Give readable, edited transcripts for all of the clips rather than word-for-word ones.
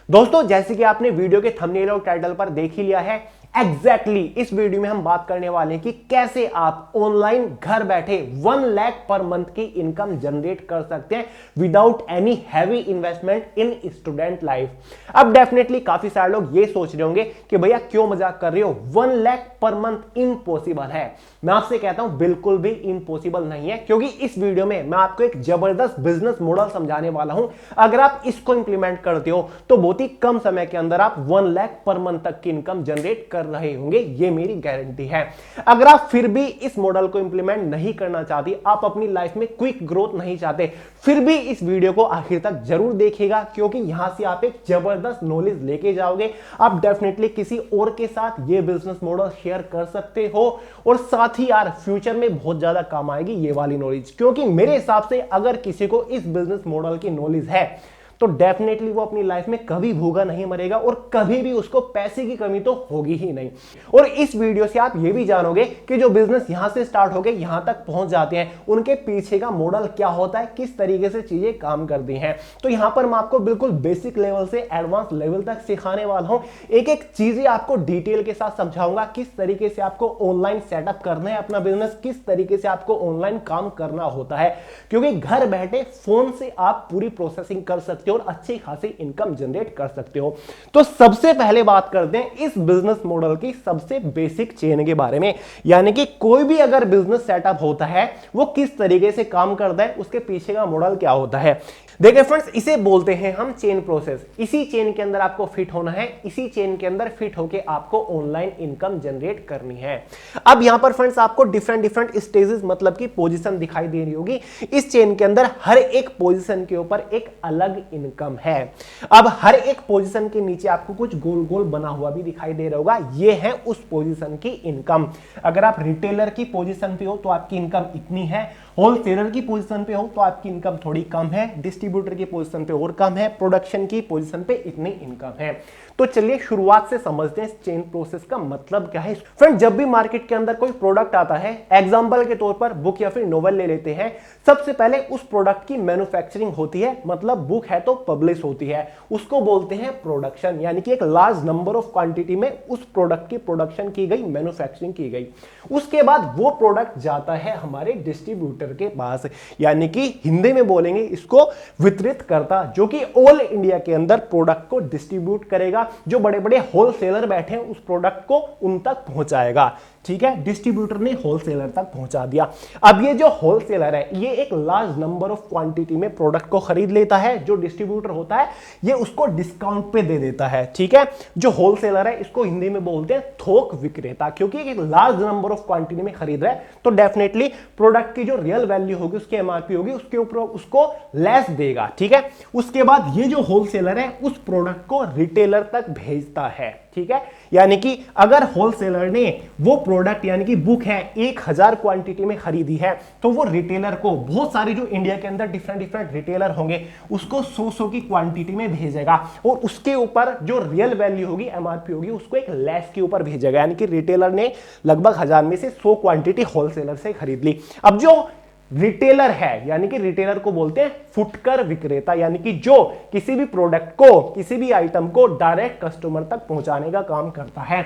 दोस्तों जैसे कि आपने वीडियो के थंबनेल और टाइटल पर देख ही लिया है, एग्जैक्टली इस वीडियो में हम बात करने वाले हैं कि कैसे आप ऑनलाइन घर बैठे 1 लाख पर मंथ की इनकम जनरेट कर सकते हैं विदाउट एनी हैवी इन्वेस्टमेंट इन स्टूडेंट लाइफ। अब डेफिनेटली काफी सारे लोग ये सोच रहे होंगे कि भैया क्यों मजाक कर रहे हो, 1 लाख पर मंथ इम्पॉसिबल है। मैं आपसे कहता हूं बिल्कुल भी इम्पॉसिबल नहीं है, क्योंकि इस वीडियो में मैं आपको एक जबरदस्त बिजनेस मॉडल समझाने वाला हूं। अगर आप इसको इंप्लीमेंट करते हो तो बहुत ही कम समय के अंदर आप 1 लाख पर मंथ तक की इनकम जनरेट कर रहे होंगे, ये मेरी गारंटी है। अगर आप फिर भी इस मॉडल को इंप्लीमेंट नहीं करना चाहते, आप अपनी लाइफ में क्विक ग्रोथ नहीं चाहते, फिर भी इस वीडियो को आखिर तक जरूर देखिएगा, क्योंकि यहां से आप एक जबरदस्त नॉलेज लेके जाओगे। आप डेफिनेटली किसी और के साथ ये बिजनेस मॉडल शेयर कर सकते हो और साथ ही यार फ्यूचर में बहुत ज्यादा काम आएगी ये वाली नॉलेज, क्योंकि मेरे हिसाब से अगर किसी को इस बिजनेस मॉडल की नॉलेज है तो डेफिनेटली वो अपनी लाइफ में कभी भूखा नहीं मरेगा और कभी भी उसको पैसे की कमी तो होगी ही नहीं। और इस वीडियो से आप ये भी जानोगे कि जो बिजनेस यहां से स्टार्ट होके यहां तक पहुंच जाते हैं, उनके पीछे का मॉडल क्या होता है, किस तरीके से चीजें काम करती हैं। तो यहां पर मैं आपको बिल्कुल बेसिक लेवल से एडवांस लेवल तक सिखाने वाला हूं। एक एक चीजें आपको डिटेल के साथ समझाऊंगा, किस तरीके से आपको ऑनलाइन सेटअप करना है अपना बिजनेस, किस तरीके से आपको ऑनलाइन काम करना होता है, क्योंकि घर बैठे फोन से आप पूरी प्रोसेसिंग कर सकते हो और अच्छी खासी इनकम जनरेट कर सकते हो। तो सबसे पहले बात करते हैं इस बिजनेस मॉडल की सबसे बेसिक चेन के बारे में, यानी कि कोई भी अगर बिजनेस सेटअप होता है वो किस तरीके से काम करता है, उसके पीछे का मॉडल क्या होता है। देखिए फ्रेंड्स, इसे बोलते हैं हम चेन प्रोसेस। इसी चेन के अंदर आपको फिट होना है, इसी चेन के अंदर फिट होके आपको ऑनलाइन इनकम जनरेट करनी है। अब यहां पर फ्रेंड्स आपको डिफरेंट स्टेजेस मतलब की पोजीशन दिखाई दे रही होगी। इस चेन के अंदर हर एक पोजीशन के ऊपर एक अलग इनकम है। अब हर एक पोजीशन के नीचे आपको कुछ गोल गोल बना हुआ भी दिखाई दे रहा होगा, ये है उस पोजीशन की इनकम। अगर आप रिटेलर की पोजीशन पे हो तो आपकी इनकम इतनी है, होलसेलर की पोजीशन पे हो तो आपकी इनकम थोड़ी कम है, डिस्ट्रीब्यूटर की पोजीशन पे और कम है, प्रोडक्शन की पोजीशन पे इतनी इनकम है। तो चलिए शुरुआत से समझते हैं चेन प्रोसेस का मतलब क्या है। फ्रेंड, जब भी मार्केट के अंदर कोई प्रोडक्ट आता है, एग्जांपल के तौर पर बुक या फिर नोवेल ले लेते हैं, सबसे पहले उस प्रोडक्ट की मैन्युफैक्चरिंग होती है, मतलब बुक है तो पब्लिश होती है, उसको बोलते हैं प्रोडक्शन। यानी कि एक लार्ज नंबर ऑफ क्वांटिटी में उस प्रोडक्ट की प्रोडक्शन की गई, मैन्युफैक्चरिंग की गई। उसके बाद वो प्रोडक्ट जाता है हमारे डिस्ट्रीब्यूटर के पास, यानी कि हिंदी में बोलेंगे इसको वितरित करता, जो कि ऑल इंडिया के अंदर प्रोडक्ट को डिस्ट्रीब्यूट करेगा। जो बड़े बड़े होलसेलर बैठे हैं उस प्रोडक्ट को उन तक पहुंचाएगा। ठीक है, डिस्ट्रीब्यूटर ने होलसेलर तक पहुंचा दिया। अब ये जो होलसेलर है ये एक लार्ज नंबर ऑफ क्वांटिटी में प्रोडक्ट को खरीद लेता है। जो डिस्ट्रीब्यूटर होता है ये उसको डिस्काउंट पे दे देता है। ठीक है, जो होलसेलर है इसको हिंदी में बोलते हैं थोक विक्रेता, क्योंकि एक लार्ज नंबर ऑफ क्वांटिटी में खरीद रहा है तो डेफिनेटली प्रोडक्ट की जो रियल वैल्यू होगी, उसकी एमआरपी होगी, उसके ऊपर उसको लेस देगा। ठीक है, उसके बाद ये जो होलसेलर है उस प्रोडक्ट को रिटेलर तक भेजता है। ठीक है, यानी कि अगर होलसेलर ने वो प्रोडक्ट यानी कि बुक है 1000 क्वांटिटी में खरीदी है तो वो रिटेलर को, बहुत सारे जो इंडिया के अंदर डिफरेंट रिटेलर होंगे, उसको 100 की क्वांटिटी में भेजेगा और उसके ऊपर जो रियल वैल्यू होगी, एमआरपी होगी, उसको एक लेस के ऊपर भेजेगा। यानी कि रिटेलर ने लगभग 1000 में से 100 क्वांटिटी होलसेलर से खरीद ली। अब जो रिटेलर है यानी कि रिटेलर को बोलते हैं फुटकर विक्रेता, यानी कि जो किसी भी प्रोडक्ट को, किसी भी आइटम को डायरेक्ट कस्टमर तक पहुंचाने का काम करता है।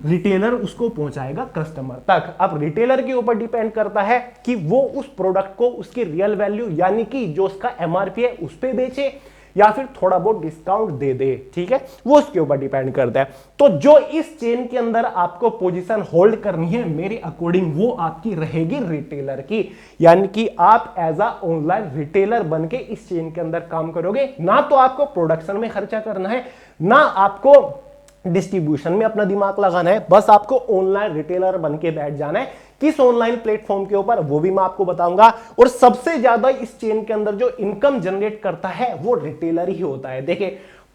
रिटेलर उसको पहुंचाएगा कस्टमर तक। अब रिटेलर के ऊपर डिपेंड करता है कि वो उस प्रोडक्ट को उसकी रियल वैल्यू यानी कि जो उसका एमआरपी है उस पे बेचे या फिर थोड़ा बहुत डिस्काउंट दे दे। ठीक है, वो उसके ऊपर डिपेंड करता है। तो जो इस चेन के अंदर आपको पोजीशन होल्ड करनी है मेरे अकॉर्डिंग, वो आपकी रहेगी रिटेलर की। यानी कि आप एज अ ऑनलाइन रिटेलर बन के इस चेन के अंदर काम करोगे। ना तो आपको प्रोडक्शन में खर्चा करना है, ना आपको डिस्ट्रीब्यूशन में अपना दिमाग लगाना है, बस आपको ऑनलाइन रिटेलर बन के बैठ जाना है। किस ऑनलाइन प्लेटफॉर्म के ऊपर वो भी मैं आपको बताऊंगा। और सबसे ज्यादा इस चेन के अंदर जो इनकम जनरेट करता है वो रिटेलर ही होता है। देखिए,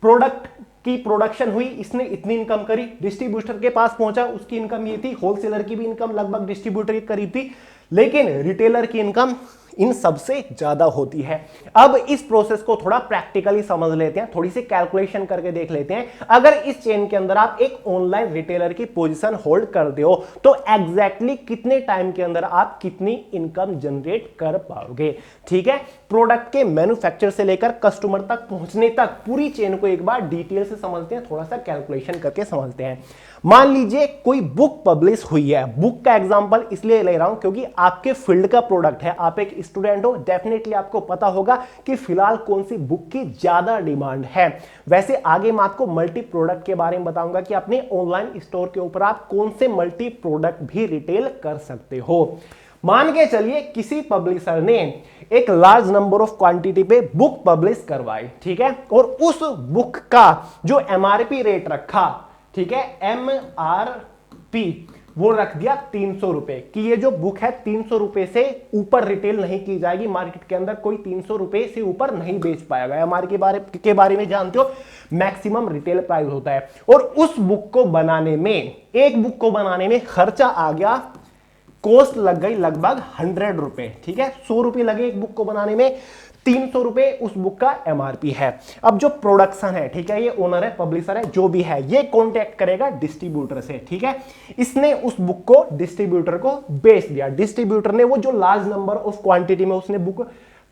प्रोडक्ट की प्रोडक्शन हुई, इसने इतनी इनकम करी, डिस्ट्रीब्यूटर के पास पहुंचा, उसकी इनकम ये थी, होलसेलर की भी इनकम लगभग डिस्ट्रीब्यूटर के करीब थी, लेकिन रिटेलर की इनकम इन सबसे ज्यादा होती है। अब इस प्रोसेस को थोड़ा प्रैक्टिकली समझ लेते हैं, थोड़ी सी कैलकुलेशन करके देख लेते हैं। अगर इस चेन के अंदर आप एक ऑनलाइन रिटेलर की पोजीशन होल्ड करते हो तो एग्जैक्टली कितने टाइम के अंदर आप कितनी इनकम जनरेट कर पाओगे। ठीक है, प्रोडक्ट के मैन्युफैक्चर से लेकर कस्टमर तक पहुंचने तक पूरी चेन को एक बार डिटेल से समझते हैं, थोड़ा सा कैलकुलेशन करके समझते हैं। मान लीजिए कोई बुक पब्लिश हुई है, बुक का एग्जांपल इसलिए ले रहा हूं क्योंकि आपके फील्ड का प्रोडक्ट है, आप एक स्टूडेंट हो, डेफिनेटली आपको पता होगा कि फिलहाल कौन सी बुक की ज्यादा डिमांड है। वैसे आगे मैं आपको मल्टी प्रोडक्ट के बारे में बताऊंगा कि अपने ऑनलाइन स्टोर के ऊपर आप कौन से मल्टी प्रोडक्ट भी रिटेल कर सकते हो। मान के चलिए किसी पब्लिशर ने एक लार्ज नंबर ऑफ क्वांटिटी पे बुक पब्लिश करवाई, ठीक है, और उस बुक का जो एमआरपी रेट रखा, ठीक है, एमआरपी वो रख दिया 300 रुपए कि ये जो बुक है 300 रुपए से ऊपर रिटेल नहीं की जाएगी, मार्केट के अंदर कोई 300 रुपए से ऊपर नहीं बेच पाएगा। एमआरपी के बारे में जानते हो, मैक्सिमम रिटेल प्राइस होता है। और उस बुक को बनाने में, एक बुक को बनाने में खर्चा आ गया, कॉस्ट लग गई लगभग 100 रुपए, ठीक है, 100 रुपए लगे एक बुक को बनाने में, 300 रुपए उस बुक का एमआरपी है। अब जो प्रोडक्शन है, ठीक है, ये ओनर है, पब्लिशर है, जो भी है, ये कॉन्टेक्ट करेगा डिस्ट्रीब्यूटर से, ठीक है, इसने उस बुक को डिस्ट्रीब्यूटर को बेच दिया। डिस्ट्रीब्यूटर ने वो जो लार्ज नंबर ऑफ क्वांटिटी में उसने बुक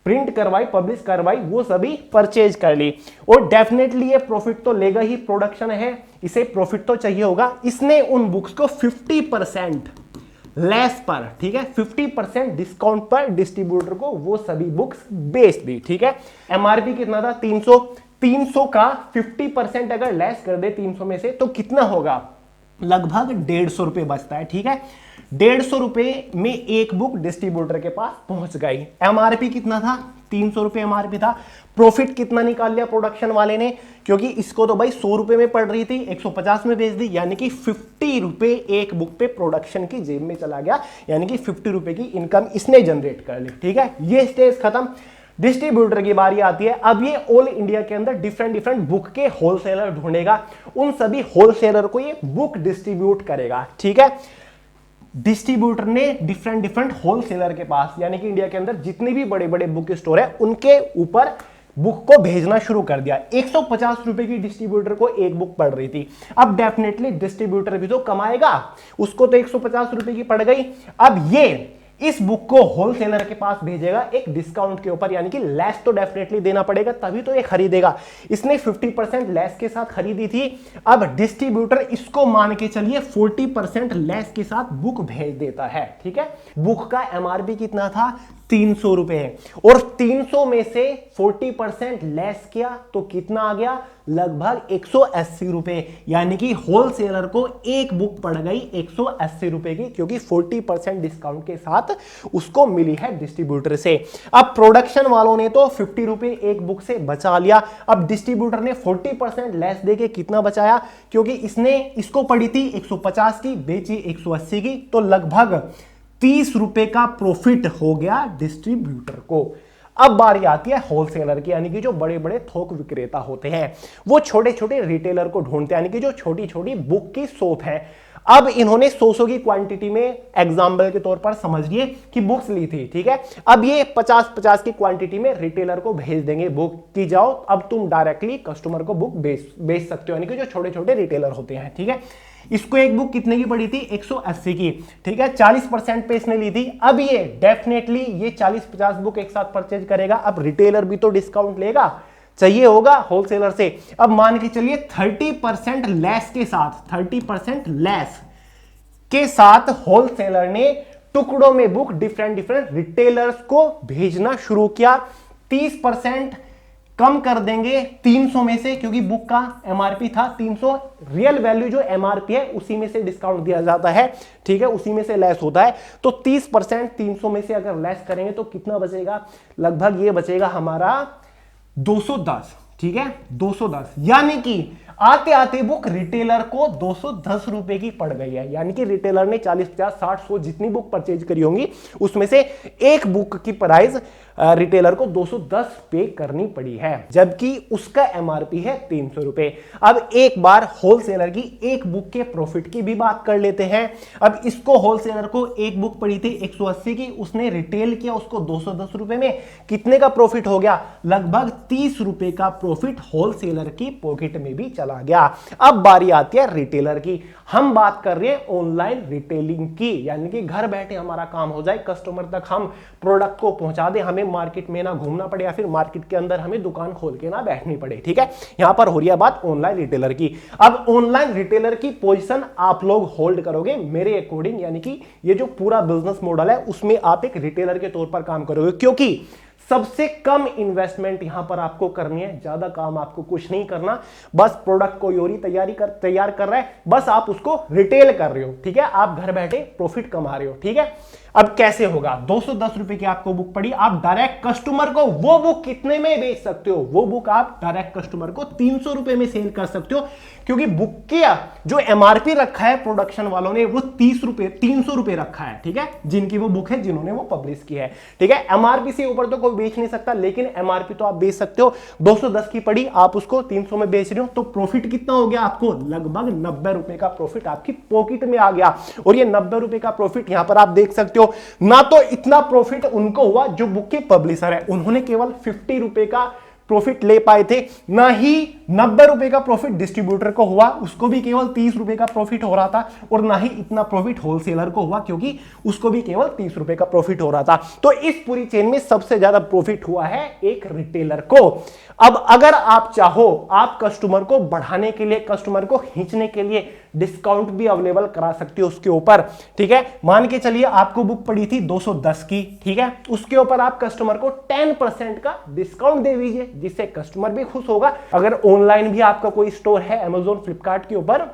प्रिंट करवाई, पब्लिश करवाई, वो सभी परचेज कर ली, और डेफिनेटली ये प्रॉफिट तो लेगा ही, प्रोडक्शन है, इसे प्रॉफिट तो चाहिए होगा। इसने उन बुक्स को 50% लेस पर, ठीक है, 50% डिस्काउंट पर डिस्ट्रीब्यूटर को वो सभी बुक्स बेच दी, ठीक है। एमआरपी कितना था? 300। 300 का 50% अगर लेस कर दे 300 में से तो कितना होगा? लगभग 150 रुपए बचता है, ठीक है। 150 रुपए में एक बुक डिस्ट्रीब्यूटर के पास पहुंच गई। एमआरपी कितना था? 300 रुपए एमआरपी था। प्रॉफिट कितना निकाल लिया प्रोडक्शन वाले ने? क्योंकि इसको तो भाई 100 रुपए में पड़ रही थी, 150 में बेच दी, यानी कि 50 रुपए एक बुक पे प्रोडक्शन की जेब में चला गया, यानी कि 50 रुपए की इनकम इसने जनरेट कर ली, ठीक है। ये स्टेज खत्म। डिस्ट्रीब्यूटर की बारी आती है। अब ये ऑल इंडिया के अंदर डिफरेंट बुक के होलसेलर ढूंढेगा, उन सभी होलसेलर को ये बुक डिस्ट्रीब्यूट करेगा, ठीक है। डिस्ट्रीब्यूटर ने डिफरेंट होलसेलर के पास, यानी कि इंडिया के अंदर जितने भी बड़े बड़े बुक स्टोर है, उनके ऊपर बुक को भेजना शुरू कर दिया। 150 रुपए की डिस्ट्रीब्यूटर को एक बुक पड़ रही थी। अब डेफिनेटली डिस्ट्रीब्यूटर भी तो कमाएगा, उसको तो 150 रुपए की पड़ गई। अब ये इस बुक को होलसेलर के पास भेजेगा एक डिस्काउंट के ऊपर, यानी कि लेस तो डेफिनेटली देना पड़ेगा, तभी तो ये खरीदेगा। इसने 50% लेस के साथ खरीदी थी। अब डिस्ट्रीब्यूटर इसको मान के चलिए 40% लेस के साथ बुक भेज देता है, ठीक है। बुक का एमआरपी कितना था? 300 रुपए, और 300 में से 40% लेस किया तो कितना आ गया? लगभग 180 रुपए, यानी कि होलसेलर को एक बुक पड़ गई 180 रुपए की, क्योंकि 40% डिस्काउंट के साथ उसको मिली है डिस्ट्रीब्यूटर से। अब प्रोडक्शन वालों ने तो 50 रुपए एक बुक से बचा लिया। अब डिस्ट्रीब्यूटर ने 40% लेस देके कितना बचाया? क्योंकि इसने इसको पड़ी थी 150 की, बेची 180 की, तो लगभग 30 रुपए का प्रॉफिट हो गया डिस्ट्रीब्यूटर को। अब बारी आती है होलसेलर की, यानी कि जो बड़े बड़े थोक विक्रेता होते हैं, वो छोटे छोटे रिटेलर को ढूंढते हैं, यानी कि जो छोटी छोटी बुक की शॉप है। अब इन्होंने 100 की क्वांटिटी में, एग्जाम्पल के तौर पर समझिए कि बुक्स ली थी, ठीक है। अब ये 50 की क्वांटिटी में रिटेलर को भेज देंगे बुक की, जाओ अब तुम डायरेक्टली कस्टमर को बुक बेच सकते हो, यानी कि जो छोटे छोटे रिटेलर होते हैं, ठीक है। इसको एक बुक कितने की पड़ी थी? 180 की, ठीक है, 40% पे इसने ली थी। अब ये डेफिनेटली ये 40-50 बुक एक साथ परचेज करेगा। अब रिटेलर भी तो डिस्काउंट लेगा, चाहिए होगा होलसेलर से। अब मान के चलिए 30% लेस के साथ, 30% लेस के साथ होलसेलर ने टुकड़ों में बुक डिफरेंट रिटेलर्स को भेजना शुरू किया। 30% कम कर देंगे 300 में से, क्योंकि बुक का एमआरपी था 300, रियल वैल्यू जो एमआरपी है उसी में से डिस्काउंट दिया जाता है, ठीक है, उसी में से लेस होता है। तो 30% 300 में से अगर लेस करेंगे तो कितना बचेगा? लगभग ये बचेगा हमारा 210, ठीक है, 210, यानी कि आते आते बुक रिटेलर को 210 रुपए की पड़ गई है। यानी कि रिटेलर ने 40, 50, 60, 100 जितनी बुक परचेज करी होंगी, उसमें से एक बुक की प्राइस रिटेलर को 210 पे करनी पड़ी है, जबकि उसका एमआरपी है 300 रुपए। अब एक बार होलसेलर की एक बुक के प्रॉफिट की भी बात कर लेते हैं। अब इसको होलसेलर को एक बुक पड़ी थी 180 की, उसने रिटेल किया उसको 210 रुपए में, कितने का प्रॉफिट हो गया? लगभग 30 रुपए का प्रॉफिट होलसेलर की पॉकेट में भी चला चला गया। अब बारी आती है रिटेलर की। हम बात कर रहे हैं ऑनलाइन रिटेलिंग की, यानी कि घर बैठे हमारा काम हो जाए, कस्टमर तक हम प्रोडक्ट को पहुंचा दें, हमें मार्केट में ना घूमना पड़े या फिर मार्केट के अंदर हमें दुकान खोल के ना बैठनी पड़े। ठीक है, यहां पर हो रही है बात ऑनलाइन रिटेलर की। अब ऑनलाइन रिटेलर की पोजीशन आप लोग होल्ड करोगे मेरे अकॉर्डिंग, यानी कि ये जो पूरा बिजनेस मॉडल है उसमें आप एक रिटेलर के तौर पर काम करोगे, क्योंकि सबसे कम इन्वेस्टमेंट यहां पर आपको करनी है, ज्यादा काम आपको कुछ नहीं करना, बस प्रोडक्ट को योरी तैयार कर रहा है, बस आप उसको रिटेल कर रहे हो। ठीक है, आप घर बैठे प्रॉफिट कमा रहे हो। ठीक है, अब कैसे होगा? 210 रुपए की आपको बुक पड़ी, आप डायरेक्ट कस्टमर को वो बुक कितने में बेच सकते हो? वो बुक आप डायरेक्ट कस्टमर को 300 रुपए में सेल कर सकते हो, क्योंकि बुक का जो एमआरपी रखा है प्रोडक्शन वालों ने वो 300 रुपए रखा है। ठीक है, जिनकी वो बुक है, जिन्होंने वो पब्लिश की है। ठीक है, एमआरपी से ऊपर तो कोई बेच नहीं सकता, लेकिन एमआरपी तो आप बेच सकते हो। 210 की पड़ी, आप उसको 300 में बेच रहे हो, तो प्रॉफिट कितना हो गया आपको? लगभग 90 रुपए का प्रॉफिट आपकी पॉकेट में आ गया। और ये 90 रुपए का प्रॉफिट यहां पर आप देख सकते हो, ना तो इतना प्रॉफिट उनको हुआ जो बुक के पब्लिशर है, उन्होंने केवल 50 रुपए का प्रॉफिट ले पाए थे, ना ही 90 रुपए का प्रॉफिट डिस्ट्रीब्यूटर को हुआ, उसको भी केवल 30 रुपए का प्रॉफिट हो रहा था, और ना ही इतना प्रॉफिट होलसेलर को हुआ, क्योंकि उसको भी केवल 30 रुपए का प्रॉफिट हो रहा था। तो इस पूरी चेन में सबसे ज्यादा प्रॉफिट हुआ है एक रिटेलर को। अब अगर आप चाहो, आप कस्टमर को बढ़ाने के लिए, कस्टमर को खींचने के लिए डिस्काउंट भी अवेलेबल करा सकते हो उसके ऊपर। ठीक है, मान के चलिए आपको बुक पड़ी थी 210 की, ठीक है, उसके ऊपर आप कस्टमर को 10% का डिस्काउंट दे दीजिए, जिससे कस्टमर भी खुश होगा। अगर ऑनलाइन भी आपका कोई स्टोर है अमेज़न, फ्लिपकार्ट के ऊपर,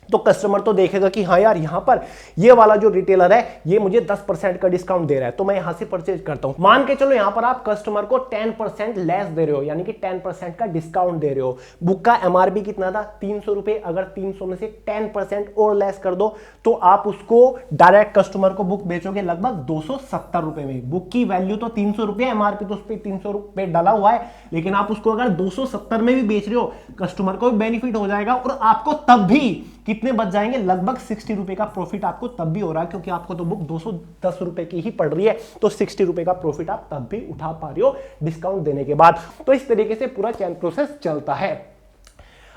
तो कस्टमर तो देखेगा कि हाँ यार, यहां पर ये वाला जो रिटेलर है ये मुझे 10% का डिस्काउंट दे रहा है, तो मैं यहां से परचेज करता हूं। मान के चलो यहां पर आप कस्टमर को 10% लेस दे रहे हो, यानी कि 10% का डिस्काउंट दे रहे हो। बुक का एमआरपी कितना था? 300 रुपए। अगर 300 में से 10% और लेस कर दो, तो आप उसको डायरेक्ट कस्टमर को बुक बेचोगे लगभग 270 रुपए में। बुक की वैल्यू तो 300 रुपए, एमआरपी तो उस पर 300 रुपए डाला हुआ है, लेकिन आप उसको अगर 270 में भी बेच रहे हो, कस्टमर को भी बेनिफिट हो जाएगा, और आपको तब भी कितने बच जाएंगे? लगभग 60 रुपए का प्रॉफिट आपको तब भी हो रहा है, क्योंकि आपको तो बुक 210 रुपए की ही पड़ रही है, तो 60 रुपए का प्रॉफिट आप तब भी उठा पा रहे हो डिस्काउंट देने के बाद। तो इस तरीके से पूरा चेन प्रोसेस चलता है।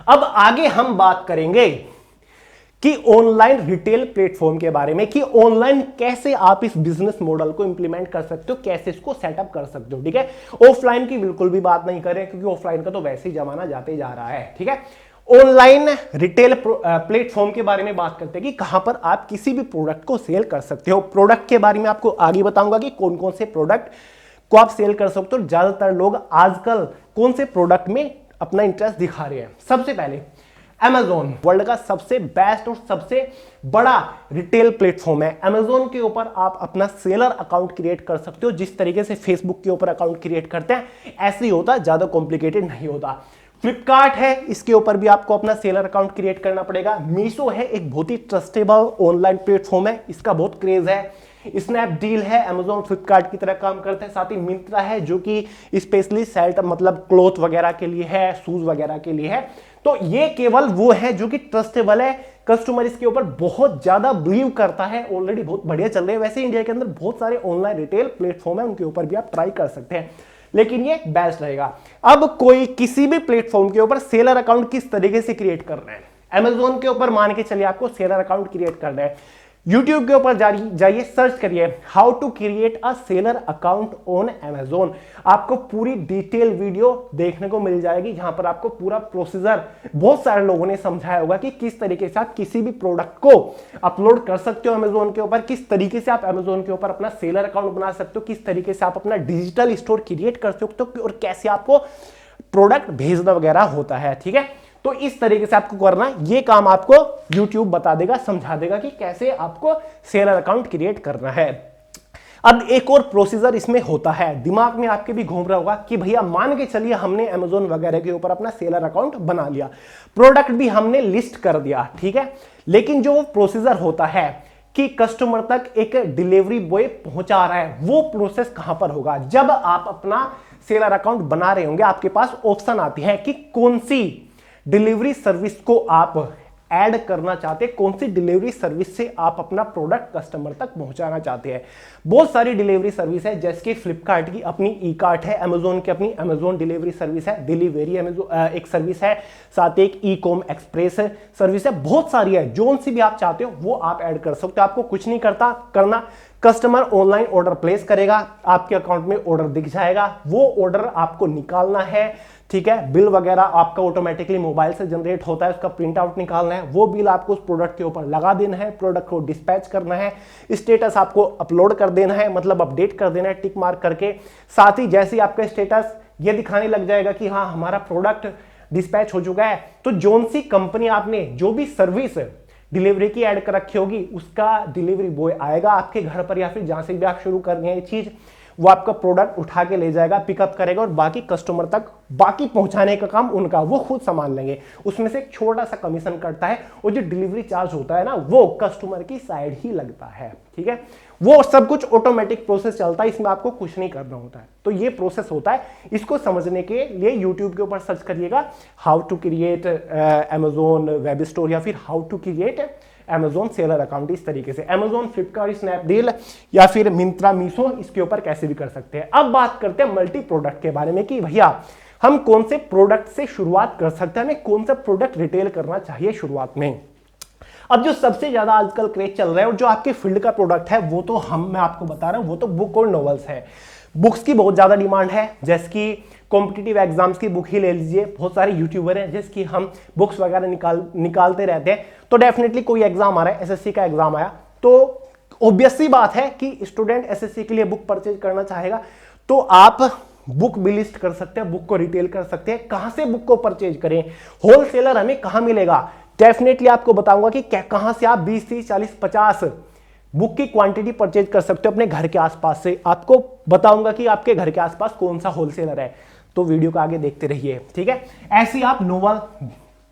अब आगे हम बात करेंगे कि ऑनलाइन रिटेल प्लेटफॉर्म के बारे में, कि ऑनलाइन कैसे आप इस बिजनेस मॉडल को इंप्लीमेंट कर सकते हो, कैसे इसको सेटअप कर सकते हो। ठीक है, ऑफलाइन की बिल्कुल भी बात नहीं करें, क्योंकि ऑफलाइन का तो वैसे ही जमाना जाते जा रहा है। ठीक है, ऑनलाइन रिटेल प्लेटफॉर्म के बारे में बात करते हैं कि कहां पर आप किसी भी प्रोडक्ट को सेल कर सकते हो। प्रोडक्ट के बारे में आपको आगे बताऊंगा कि कौन कौन से प्रोडक्ट को आप सेल कर सकते हो। ज्यादातर लोग आजकल कौन से प्रोडक्ट में अपना इंटरेस्ट दिखा रहे हैं? सबसे पहले Amazon वर्ल्ड का सबसे बेस्ट और सबसे बड़ा रिटेल प्लेटफॉर्म है। Amazon के ऊपर आप अपना सेलर अकाउंट क्रिएट कर सकते हो, जिस तरीके से फेसबुक के ऊपर अकाउंट क्रिएट करते हैं ऐसे ही होता, ज्यादा कॉम्प्लिकेटेड नहीं होता। फ्लिपकार्ट है, इसके ऊपर भी आपको अपना सेलर अकाउंट क्रिएट करना पड़ेगा। मीशो है, एक बहुत ही ट्रस्टेबल ऑनलाइन प्लेटफॉर्म है, इसका बहुत क्रेज है। स्नैपडील है, अमेज़न फ्लिपकार्ट की तरह काम करते हैं। साथ ही मिंत्रा है, जो कि स्पेशली सेल्ट मतलब क्लॉथ वगैरह के लिए है, शूज वगैरह के लिए है। तो ये केवल वो है जो कि ट्रस्टेबल है, कस्टमर इसके ऊपर बहुत ज्यादा बिलीव करता है, ऑलरेडी बहुत बढ़िया चल रहे हैं। वैसे इंडिया के अंदर बहुत सारे ऑनलाइन रिटेल प्लेटफॉर्म है, उनके ऊपर भी आप ट्राई कर सकते हैं, लेकिन ये बेस्ट रहेगा। अब कोई किसी भी प्लेटफॉर्म के ऊपर सेलर अकाउंट किस तरीके से क्रिएट करना है? अमेज़न के ऊपर मान के चलिए आपको सेलर अकाउंट क्रिएट करना है, YouTube के ऊपर जाइए, सर्च करिए how to create a seller account on Amazon. आपको पूरी डिटेल वीडियो देखने को मिल जाएगी, जहां पर आपको पूरा प्रोसीजर बहुत सारे लोगों ने समझाया होगा कि किस तरीके से आप किसी भी प्रोडक्ट को अपलोड कर सकते हो अमेज़न के ऊपर, किस तरीके से आप अमेज़न के ऊपर अपना सेलर अकाउंट बना सकते हो, किस तरीके से आप अपना डिजिटल स्टोर क्रिएट कर सकते हो, और कैसे आपको प्रोडक्ट भेजना वगैरह होता है। ठीक है, तो इस तरीके से आपको करना है, ये काम आपको YouTube बता देगा, समझा देगा कि कैसे आपको सेलर अकाउंट क्रिएट करना है। अब एक और प्रोसीजर इसमें होता है, दिमाग में आपके भी घूम रहा होगा कि भैया मान के चलिए हमने Amazon वगैरह के ऊपर अपना सेलर अकाउंट बना लिया, प्रोडक्ट भी हमने लिस्ट कर दिया, ठीक है, लेकिन जो प्रोसीजर होता है कि कस्टमर तक एक डिलीवरी बॉय पहुंचा रहा है, वो प्रोसेस कहां पर होगा? जब आप अपना सेलर अकाउंट बना रहे होंगे, आपके पास ऑप्शन आती है कि कौन सी डिलीवरी सर्विस को आप ऐड करना चाहते हैं, कौन सी डिलीवरी सर्विस से आप अपना प्रोडक्ट कस्टमर तक पहुंचाना चाहते हैं। बहुत सारी डिलीवरी सर्विस है, जैसे कि फ्लिपकार्ट की अपनी ई कार्ट है, अमेजोन की अपनी अमेजोन डिलीवरी सर्विस है, डिलीवरी एक सर्विस है, साथ ही एक ई कॉम एक्सप्रेस सर्विस है, बहुत सारी है। जोन सी भी आप चाहते हो वो आप ऐड कर सकते हो। आपको कुछ नहीं करना, कस्टमर ऑनलाइन ऑर्डर प्लेस करेगा, आपके अकाउंट में ऑर्डर दिख जाएगा, वो ऑर्डर आपको निकालना है, ठीक है। बिल वगैरह आपका ऑटोमेटिकली मोबाइल से जनरेट होता है, उसका प्रिंट आउट निकालना है, वो बिल आपको उस प्रोडक्ट के ऊपर लगा देना है, प्रोडक्ट को डिस्पैच करना है, स्टेटस आपको अपलोड कर देना है, मतलब अपडेट कर देना है टिक मार्क करके। साथ ही जैसे ही आपका स्टेटस ये दिखाने लग जाएगा कि हाँ हमारा प्रोडक्ट डिस्पैच हो चुका है, तो जोन सी कंपनी आपने जो भी सर्विस डिलीवरी की ऐड कर रखी होगी, उसका डिलीवरी बॉय आएगा आपके घर पर, या फिर जहां से भी आप शुरू कर रहे हैं ये चीज, वो आपका प्रोडक्ट उठा के ले जाएगा, पिकअप करेगा, और बाकी कस्टमर तक बाकी पहुंचाने का काम उनका, वो खुद संभाल लेंगे। उसमें से एक छोटा सा कमीशन कटता है, और जो डिलीवरी चार्ज होता है ना, वो कस्टमर की साइड ही लगता है, ठीक है। वो सब कुछ ऑटोमेटिक प्रोसेस चलता है, इसमें आपको कुछ नहीं करना होता है। तो ये प्रोसेस होता है। इसको समझने के लिए यूट्यूब के ऊपर सर्च करिएगा how to create Amazon web store, या फिर how to create Amazon seller account. इस तरीके से अमेजोन, फ्लिपकार्ट, स्नैपडील या फिर मिंत्रा, मीशो, इसके ऊपर कैसे भी कर सकते हैं। अब बात करते हैं मल्टी प्रोडक्ट के बारे में कि भैया हम कौन से प्रोडक्ट से शुरुआत कर सकते हैं, हमें कौन सा प्रोडक्ट रिटेल करना चाहिए शुरुआत में। अब जो सबसे ज्यादा आजकल क्रेज चल रहा है और जो आपके फील्ड का प्रोडक्ट है, वो तो मैं आपको बता रहा हूं, वो तो बुक और नॉवेल्स है। बुक्स की बहुत ज्यादा डिमांड है, जैसे कि कॉम्पिटिटिव एग्जाम्स की बुक ही ले लीजिए। बहुत सारे यूट्यूबर हैं जिसकी हम बुक्स वगैरह निकालते रहते हैं। तो डेफिनेटली कोई एग्जाम आ रहा है, एसएससी का एग्जाम आया, तो ऑब्वियस सी बात है कि स्टूडेंट एसएससी के लिए बुक परचेज करना चाहेगा, तो आप बुक भी लिस्ट कर सकते हैं, बुक को रिटेल कर सकते हैं। कहां से बुक को परचेज करें, होलसेलर हमें कहां मिलेगा, डेफिनेटली आपको बताऊंगा कि कहां से आप 20, 30, 40, 50 बुक की क्वांटिटी परचेज कर सकते हो अपने घर के आसपास से। आपको बताऊंगा कि आपके घर के आसपास कौन सा होलसेलर है, तो वीडियो को आगे देखते रहिए, ठीक है। ऐसे ही आप नोवेल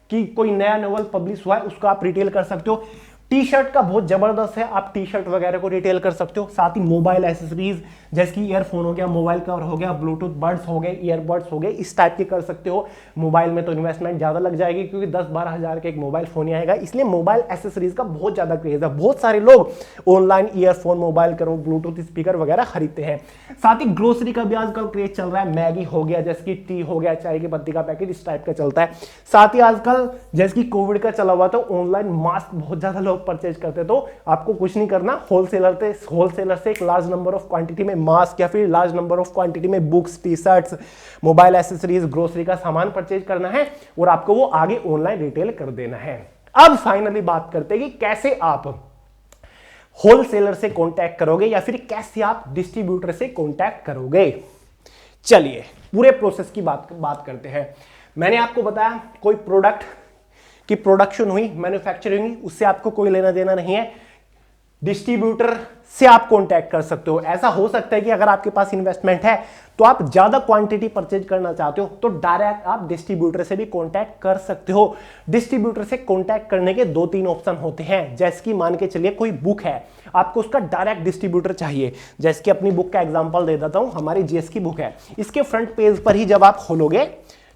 की कोई नया नोवेल पब्लिश हुआ है, उसको आप रिटेल कर सकते हो। टी शर्ट का बहुत जबरदस्त है, आप टी शर्ट वगैरह को रिटेल कर सकते हो। साथ ही मोबाइल एसेसरीज, जैसे कि ईयरफोन हो गया, मोबाइल कवर हो गया, ब्लूटूथ बड्स हो गए, ईयरबड्स हो गए, इस टाइप के कर सकते हो। मोबाइल में तो इन्वेस्टमेंट ज्यादा लग जाएगी, क्योंकि 10-12 हजार का एक मोबाइल फोन ही आएगा, इसलिए मोबाइल एसेसरीज का बहुत ज्यादा क्रेज है। बहुत सारे लोग online earphone, mobile cover, Bluetooth speaker वगैरह खरीदते हैं। साथ ही ग्रोसरी का भी आजकल क्रेज चल रहा है, मैगी हो गया, जैसे कि टी हो गया, चाय की पत्ती का पैकेट, इस टाइप का चलता है। साथ ही आजकल जैसे कि कोविड का चला हुआ, तो ऑनलाइन मास्क बहुत ज्यादा लोग परचेज करते, तो आपको कुछ नहीं करना, होलसेलर से एक लार्ज नंबर ऑफ क्वांटिटी में मास्क या फिर लार्ज नंबर ऑफ क्वांटिटी में books, T shirts, mobile accessories, grocery का सामान परचेज करना है, और आपको वो आगे ऑनलाइन रिटेल कर देना है। अब फाइनली बात करते हैं कि कैसे आप होलसेलर से कांटेक्ट करोगे, या फिर कैसे आप डिस्ट्रीब्यूटर से कांटेक्ट करोगे। चलिए पूरे प्रोसेस की बात करते हैं। मैंने आपको बताया कोई प्रोडक्ट की प्रोडक्शन हुई, मैन्युफैक्चरिंग हुई, उससे आपको कोई लेना देना नहीं है। डिस्ट्रीब्यूटर से आप कांटेक्ट कर सकते हो। ऐसा हो सकता है कि अगर आपके पास इन्वेस्टमेंट है, तो आप ज्यादा क्वांटिटी परचेज करना चाहते हो, तो डायरेक्ट आप डिस्ट्रीब्यूटर से भी कांटेक्ट कर सकते हो। डिस्ट्रीब्यूटर से कांटेक्ट करने के 2-3 ऑप्शन होते हैं। जैसे कि मान के चलिए कोई बुक है, आपको उसका डायरेक्ट डिस्ट्रीब्यूटर चाहिए। जैसे कि अपनी बुक का एग्जांपल दे देता हूं, हमारी जीएस की बुक है, इसके फ्रंट पेज पर ही जब आप खोलोगे,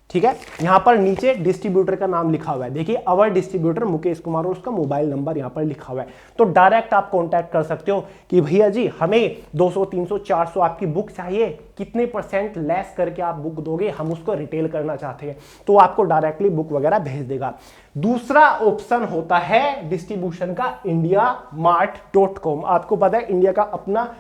ठीक है, यहां पर नीचे डिस्ट्रीब्यूटर का नाम लिखा हुआ है, देखिए अवर डिस्ट्रीब्यूटर मुकेश कुमार, और उसका मोबाइल नंबर यहां पर लिखा हुआ है। तो डायरेक्ट आप कांटेक्ट कर सकते हो कि भैया जी हमें 200, 300, 400 आपकी बुक चाहिए, कितने % लेस करके आप बुक दोगे, हम उसको रिटेल करना चाहते हैं, तो आपको डायरेक्टली बुक वगैरह भेज देगा। दूसरा ऑप्शन होता है डिस्ट्रीब्यूशन का indiamart.com। आपको पता है इंडिया का अपना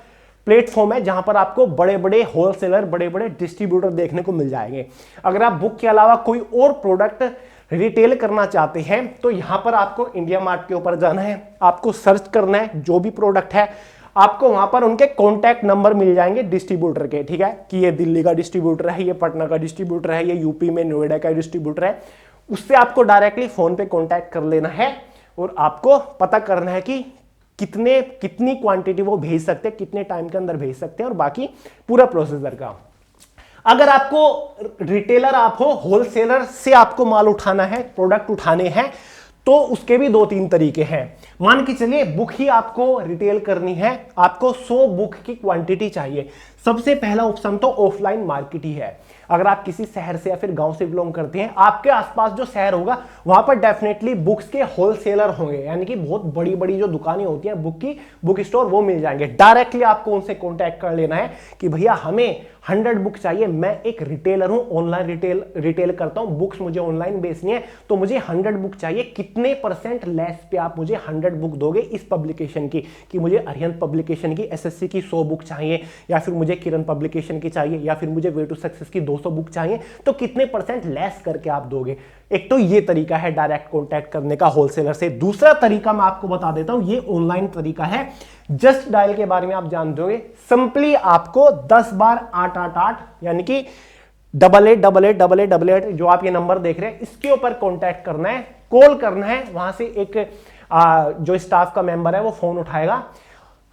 प्लेटफॉर्म है, जहां पर आपको बड़े बड़े होलसेलर, बड़े बड़े डिस्ट्रीब्यूटर देखने को मिल जाएंगे। अगर आप बुक के अलावा कोई और प्रोडक्ट रिटेल करना चाहते हैं, तो यहां पर आपको इंडिया मार्ट के ऊपर जाना है, आपको सर्च करना है जो भी प्रोडक्ट है, आपको वहां पर उनके कॉन्टैक्ट नंबर मिल जाएंगे डिस्ट्रीब्यूटर के, ठीक है, कि ये दिल्ली का डिस्ट्रीब्यूटर है, ये पटना का डिस्ट्रीब्यूटर है, ये यूपी में नोएडा का डिस्ट्रीब्यूटर है। उससे आपको डायरेक्टली फोन पे कॉन्टैक्ट कर लेना है, और आपको पता करना है कि कितनी क्वांटिटी वो भेज सकते हैं, कितने टाइम के अंदर भेज सकते हैं, और बाकी पूरा प्रोसीजर का। अगर आपको रिटेलर आप हो, होलसेलर से आपको माल उठाना है, प्रोडक्ट उठाने हैं, तो उसके भी 2-3 तरीके हैं। मान के चलिए बुक ही आपको रिटेल करनी है, आपको 100 बुक की क्वांटिटी चाहिए। सबसे पहला ऑप्शन तो ऑफलाइन मार्केट ही है। अगर आप किसी शहर से या फिर गांव से बिलोंग करते हैं, आपके आसपास जो शहर होगा वहां पर डेफिनेटली बुक्स के होलसेलर होंगे, यानी कि बहुत बड़ी बड़ी जो दुकानें होती हैं बुक स्टोर, वो मिल जाएंगे। डायरेक्टली आपको उनसे कॉन्टैक्ट कर लेना है कि भैया हमें 100 बुक चाहिए, मैं एक रिटेलर हूं, ऑनलाइन रिटेल करता हूं, बुक्स मुझे ऑनलाइन बेचनी है, तो मुझे 100 बुक चाहिए, कितने % लेस पे आप मुझे 100 बुक दोगे इस पब्लिकेशन की, कि मुझे अरिहंत पब्लिकेशन की एसएससी की 100 बुक चाहिए, या फिर मुझे किरण पब्लिकेशन की चाहिए, या फिर मुझे वे टू सक्सेस की 200 बुक चाहिए, तो कितने % लेस करके आप दोगे। एक तो ये तरीका है डायरेक्ट कॉन्टैक्ट करने का होलसेलर से। दूसरा तरीका मैं आपको बता देता हूं, ये ऑनलाइन तरीका है। जस्ट डायल के बारे में आप जानते होंगे। सिंपली आपको 10 बार 888 यानी कि 888888 जो आप ये नंबर देख रहे हैं, इसके ऊपर कॉन्टैक्ट करना है, कॉल करना है। वहां से एक जो स्टाफ का मेंबर है वो फोन उठाएगा,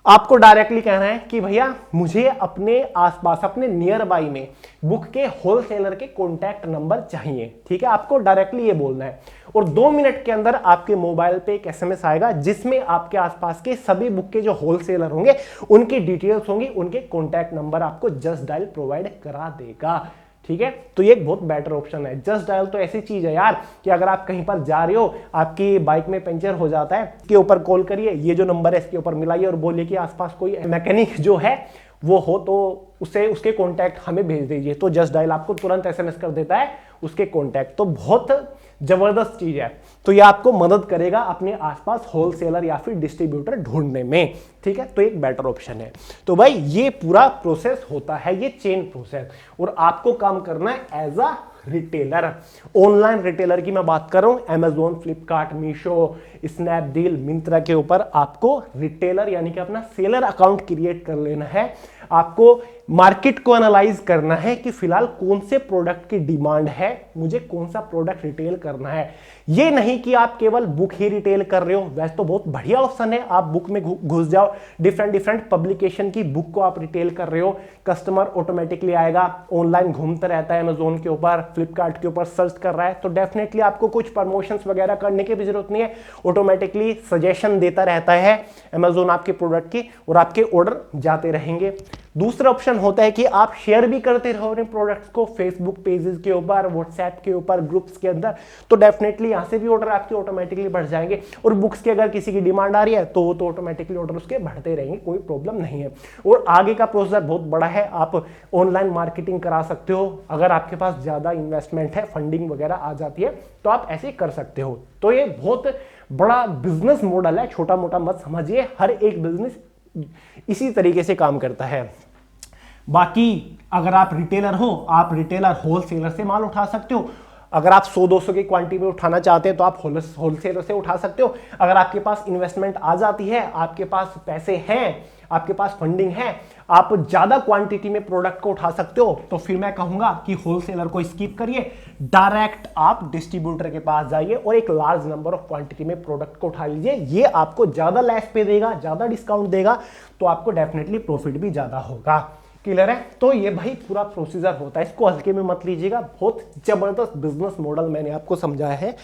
आपको डायरेक्टली कहना है कि भैया मुझे अपने आसपास, अपने नियर बाई में बुक के होलसेलर के कॉन्टैक्ट नंबर चाहिए। ठीक है, आपको डायरेक्टली ये बोलना है, और 2 मिनट के अंदर आपके मोबाइल पे एक SMS आएगा जिसमें आपके आसपास के सभी बुक के जो होलसेलर होंगे उनकी डिटेल्स होंगी, उनके कॉन्टैक्ट नंबर आपको जस्ट डायल प्रोवाइड करा देगा। ठीक है, तो ये एक बहुत बेटर ऑप्शन है। जस्ट डायल तो ऐसी चीज है यार कि अगर आप कहीं पर जा रहे हो, आपकी बाइक में पंचर हो जाता है, इसके ऊपर कॉल करिए, ये जो नंबर है इसके ऊपर मिलाइए और बोलिए कि आसपास कोई मैकेनिक जो है वो हो तो उसे उसके कॉन्टैक्ट हमें भेज दीजिए, तो जस्ट डायल आपको तुरंत SMS कर देता है उसके कॉन्टैक्ट। तो बहुत जबरदस्त चीज है, तो ये आपको मदद करेगा अपने आसपास होलसेलर या फिर डिस्ट्रीब्यूटर ढूंढने में। ठीक है, तो एक बेटर ऑप्शन है। तो भाई ये पूरा प्रोसेस होता है, ये चेन प्रोसेस, और आपको काम करना है as a retailer. Online retailer की मैं बात कर रहा हूं, Amazon, फ्लिपकार्ट, मीशो, स्नैपडील, मिंत्रा के ऊपर आपको रिटेलर यानी कि अपना सेलर अकाउंट क्रिएट कर लेना है। आपको मार्केट को एनालाइज करना है कि फिलहाल कौन से प्रोडक्ट की डिमांड है, मुझे कौन सा प्रोडक्ट रिटेल करना है। ये नहीं कि आप केवल बुक ही रिटेल कर रहे हो, वैसे तो बहुत बढ़िया ऑप्शन है, आप बुक में घुस जाओ, डिफरेंट पब्लिकेशन की बुक को आप रिटेल कर रहे हो, कस्टमर ऑटोमेटिकली आएगा, ऑनलाइन घूमता रहता है, Amazon के ऊपर, फ्लिपकार्ट के ऊपर सर्च कर रहा है, तो डेफिनेटली आपको कुछ प्रमोशंस वगैरह करने की भी जरूरत नहीं है, ऑटोमेटिकली सजेशन देता रहता है Amazon आपके प्रोडक्ट की, और आपके ऑर्डर जाते रहेंगे। दूसरा ऑप्शन होता है कि आप शेयर भी करते रहो अपने प्रोडक्ट्स को फेसबुक पेजेस के ऊपर, व्हाट्सएप के ऊपर, ग्रुप्स के अंदर, तो डेफिनेटली यहां से भी ऑर्डर आपके ऑटोमेटिकली बढ़ जाएंगे। और बुक्स की अगर किसी की डिमांड आ रही है तो ऑटोमेटिकली ऑर्डर उसके बढ़ते रहेंगे, कोई प्रॉब्लम नहीं है। और आगे का प्रोसेस बहुत बड़ा है, आप ऑनलाइन मार्केटिंग करा सकते हो, अगर आपके पास ज्यादा इन्वेस्टमेंट है, फंडिंग वगैरह आ जाती है तो आप ऐसे कर सकते हो। तो ये बहुत बड़ा बिजनेस मॉडल है, छोटा मोटा मत समझिए, हर एक बिजनेस इसी तरीके से काम करता है। बाकी अगर आप रिटेलर हो, आप रिटेलर होलसेलर से माल उठा सकते हो। अगर आप 100-200 की क्वांटिटी में उठाना चाहते हैं तो आप होलसेलर से उठा सकते हो। अगर आपके पास इन्वेस्टमेंट आ जाती है, आपके पास पैसे हैं, आपके पास फंडिंग है, आप ज्यादा क्वांटिटी में प्रोडक्ट को उठा सकते हो, तो फिर मैं कहूंगा कि होलसेलर को स्किप करिए, डायरेक्ट आप डिस्ट्रीब्यूटर के पास जाइए और एक लार्ज नंबर ऑफ क्वांटिटी में प्रोडक्ट को उठा लीजिए। ये आपको ज्यादा लेस पे देगा, ज्यादा डिस्काउंट देगा, तो आपको डेफिनेटली प्रॉफिट भी ज्यादा होगा। क्लियर है? तो ये भाई पूरा प्रोसीजर होता है, इसको हल्के में मत लीजिएगा, बहुत जबरदस्त बिजनेस मॉडल मैंने आपको समझाया है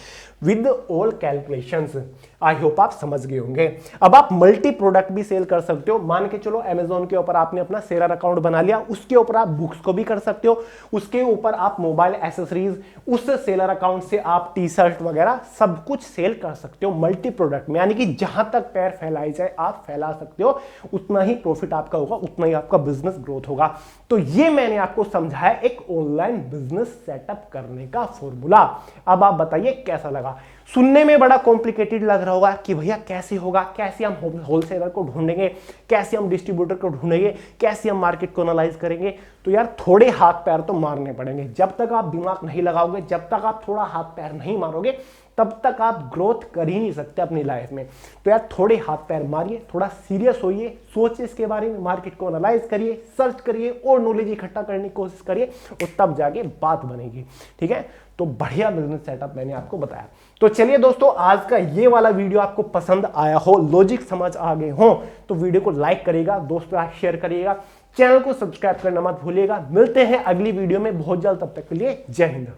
with all calculations. I hope आप समझ गए होंगे। अब आप मल्टी प्रोडक्ट भी सेल कर सकते हो। मान के चलो Amazon के ऊपर आपने अपना सेलर अकाउंट बना लिया, उसके ऊपर आप बुक्स को भी कर सकते हो, उसके ऊपर आप मोबाइल एसेसरीज, उस सेलर अकाउंट से आप टी-शर्ट वगैरह सब कुछ सेल कर सकते हो मल्टी प्रोडक्ट में, यानी कि जहां तक पैर फैलाई जाए आप फैला सकते हो, उतना ही प्रॉफिट आपका होगा, उतना ही आपका बिजनेस ग्रोथ होगा। तो ये मैंने आपको समझाया एक ऑनलाइन बिजनेस सेटअप करने का फॉर्मूला। अब आप बताइए कैसा लगा? सुनने में बड़ा कॉम्प्लिकेटेड लग रहा होगा कि भैया कैसे होगा, कैसे हम होलसेलर को ढूंढेंगे, कैसे हम डिस्ट्रीब्यूटर को ढूंढेंगे, कैसे हम मार्केट को एनालाइज करेंगे। तो यार थोड़े हाथ पैर तो मारने पड़ेंगे। जब तक आप दिमाग नहीं लगाओगे, जब तक आप थोड़ा हाथ पैर नहीं मारोगे, तब तक आप ग्रोथ कर ही नहीं सकते अपनी लाइफ में। तो यार थोड़े हाथ पैर मारिए, थोड़ा सीरियस होइए, सोचिए इसके बारे में, मार्केट को एनालाइज करिए, सर्च करिए और नॉलेज इकट्ठा करने की कोशिश करिए, और तब जाके बात बनेगी। ठीक है, तो बढ़िया बिजनेस सेटअप मैंने आपको बताया। तो चलिए दोस्तों, आज का ये वाला वीडियो आपको पसंद आया हो, लॉजिक समझ आ गए हो, तो वीडियो को लाइक करिएगा, दोस्तों आप शेयर करिएगा, चैनल को सब्सक्राइब करना मत भूलिएगा। मिलते हैं अगली वीडियो में बहुत जल्द, तब तक के लिए जय हिंद।